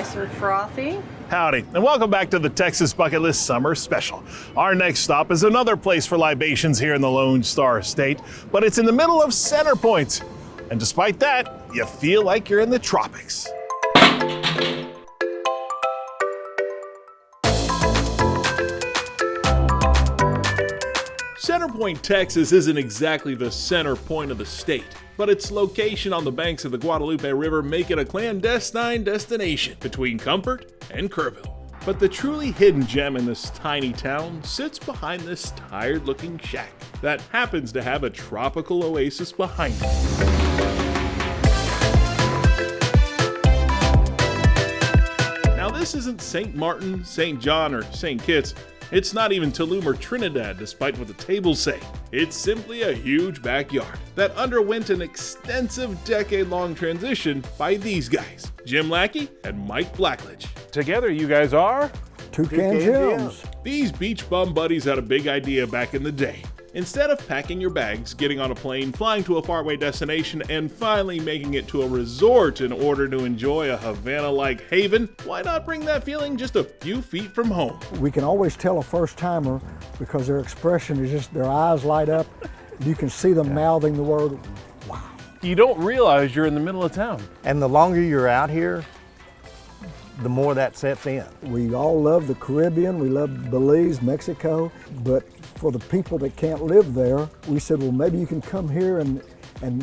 nice and frothy. Howdy, and welcome back to the Texas Bucket List Summer Special. Our next stop is another place for libations here in the Lone Star State, but it's in the middle of Center Point. And despite that, you feel like you're in the tropics. Center Point, Texas isn't exactly the center point of the state, but its location on the banks of the Guadalupe River make it a clandestine destination between Comfort and Kerrville. But the truly hidden gem in this tiny town sits behind this tired-looking shack that happens to have a tropical oasis behind it. Now this isn't St. Martin, St. John, or St. Kitts. It's not even Tulum or Trinidad, despite what the tables say. It's simply a huge backyard that underwent an extensive decade-long transition by these guys, Jim Lackey and Mike Blackledge. Together you guys are? Toucan Gems. These beach bum buddies had a big idea back in the day. Instead of packing your bags, getting on a plane, flying to a faraway destination, and finally making it to a resort in order to enjoy a Havana-like haven, why not bring that feeling just a few feet from home? We can always tell a first-timer because their expression is just, their eyes light up. You can see them mouthing the word, wow. You don't realize you're in the middle of town. And the longer you're out here, the more that sets in. We all love the Caribbean, we love Belize, Mexico, but for the people that can't live there, we said, well, maybe you can come here and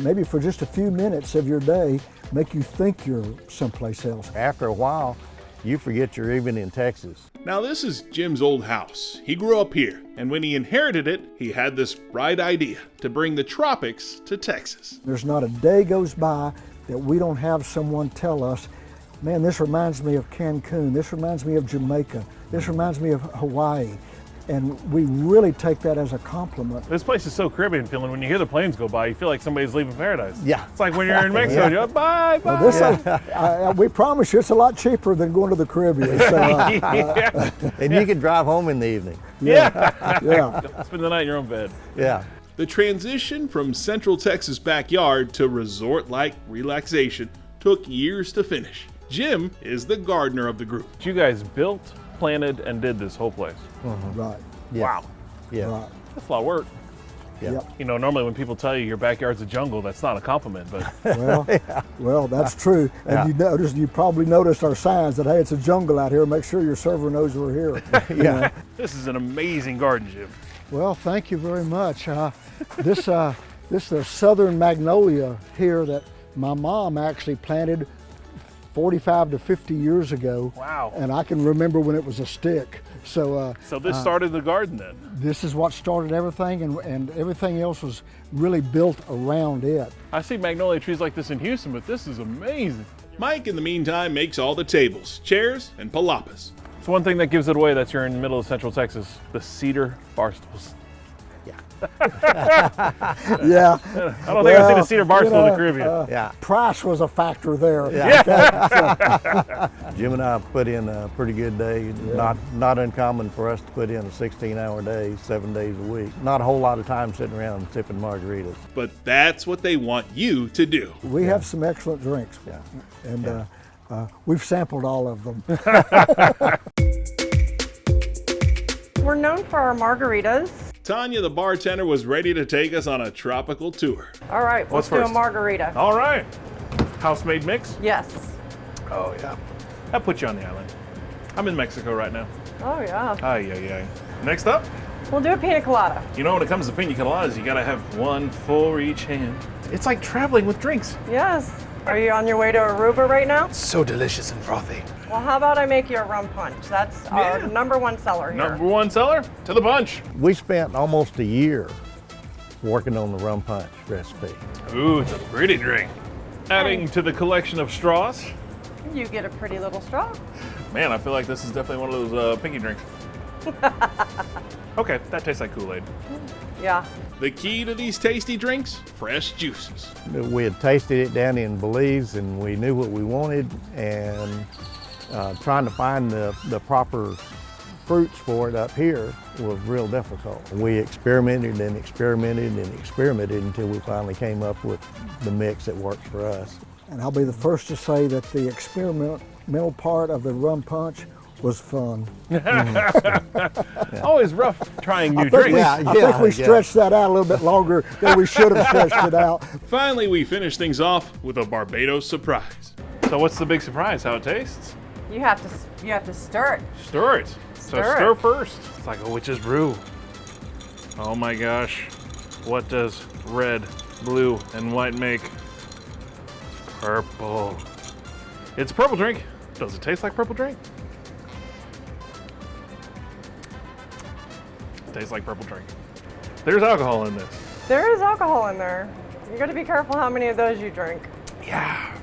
maybe for just a few minutes of your day, make you think you're someplace else. After a while, you forget you're even in Texas. Now this is Jim's old house. He grew up here, and when he inherited it, he had this bright idea to bring the tropics to Texas. There's not a day goes by that we don't have someone tell us, man, this reminds me of Cancun, this reminds me of Jamaica, this reminds me of Hawaii. And we really take that as a compliment. This place is so Caribbean feeling. When you hear the planes go by, you feel like somebody's leaving paradise. Yeah. It's like when you're in Mexico, you're like, bye, bye. Well, we promise you it's a lot cheaper than going to the Caribbean. So, Yeah. And you can drive home in the evening. yeah. Spend the night in your own bed. Yeah. The transition from Central Texas backyard to resort-like relaxation took years to finish. Jim is the gardener of the group. You guys built, planted, and did this whole place. Right. Yeah. Wow. Yeah. Right. That's a lot of work. Yeah. Yep. You know, normally when people tell you your backyard's a jungle, that's not a compliment, but Well, that's true. And you probably noticed our signs that, hey, it's a jungle out here. Make sure your server knows we're here. Yeah. this is an amazing garden, Jim. Well, thank you very much. This is the southern magnolia here that my mom actually planted 45 to 50 years ago. Wow. And I can remember when it was a stick. So this started the garden then? this is what started everything, and everything else was really built around it. I see magnolia trees like this in Houston, but this is amazing. Mike, in the meantime, makes all the tables, chairs, and palapas. It's one thing that gives it away that you're in the middle of Central Texas, the cedar bar stools. Yeah. I don't think I've seen a cedar bar stool in the Caribbean. Yeah. Price was a factor there. Yeah. Jim and I put in a pretty good day. Not uncommon for us to put in a 16-hour day, 7 days a week. Not a whole lot of time sitting around sipping margaritas. But that's what they want you to do. We have some excellent drinks, and we've sampled all of them. We're known for our margaritas. Tanya, the bartender, was ready to take us on a tropical tour. All right, What's let's do first? a margarita. All right. House-made mix? Yes. Oh, yeah. That puts you on the island. I'm in Mexico right now. Oh, yeah. Ay, ay, ay. Next up, We'll do a pina colada. you know when it comes to pina coladas, you gotta have one for each hand. It's like traveling with drinks. Yes. Are you on your way to Aruba right now? So delicious and frothy. Well, how about I make you a rum punch? That's our #1 seller here. Number one seller, to the punch. We spent almost a year working on the rum punch recipe. Ooh, it's a pretty drink. Adding to the collection of straws. You get a pretty little straw. Man, I feel like this is definitely one of those pinky drinks. Okay, that tastes like Kool-Aid. Yeah. The key to these tasty drinks? Fresh juices. We had tasted it down in Belize and we knew what we wanted, and trying to find the proper fruits for it up here was real difficult. We experimented and experimented and experimented until we finally came up with the mix that works for us. And I'll be the first to say that the experiment middle part of the rum punch was fun. Always rough trying new I think drinks. I think we stretched that out a little bit longer than we should have stretched it out. Finally, we finish things off with a Barbados surprise. So what's the big surprise? How it tastes? You have to stir it. Stir it. So Stir stir it. first. It's like a witch's brew. Oh my gosh. What does red, blue, and white make? Purple. It's a purple drink. Does it taste like purple drink? Tastes like purple drink. There's alcohol in this. There is alcohol in there. You got to be careful how many of those you drink. Yeah.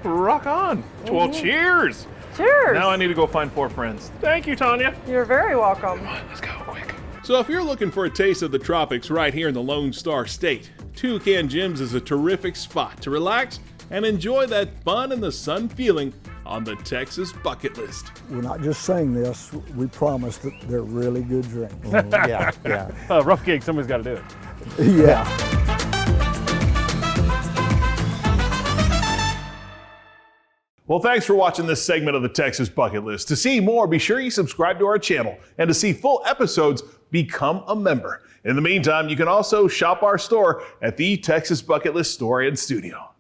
Rock on. Well, cheers. Cheers. Now I need to go find 4 friends. Thank you, Tanya. You're very welcome. Let's go quick. So if you're looking for a taste of the tropics right here in the Lone Star State, Toucan Gyms is a terrific spot to relax and enjoy that fun and the sun feeling on the Texas bucket list. We're not just saying this, we promise that they're really good drinks. Yeah, yeah. Rough gig, somebody's got to do it. Yeah. Well, thanks for watching this segment of the Texas Bucket List. To see more, be sure you subscribe to our channel. And to see full episodes, become a member. In the meantime, you can also shop our store at the Texas Bucket List Store and Studio.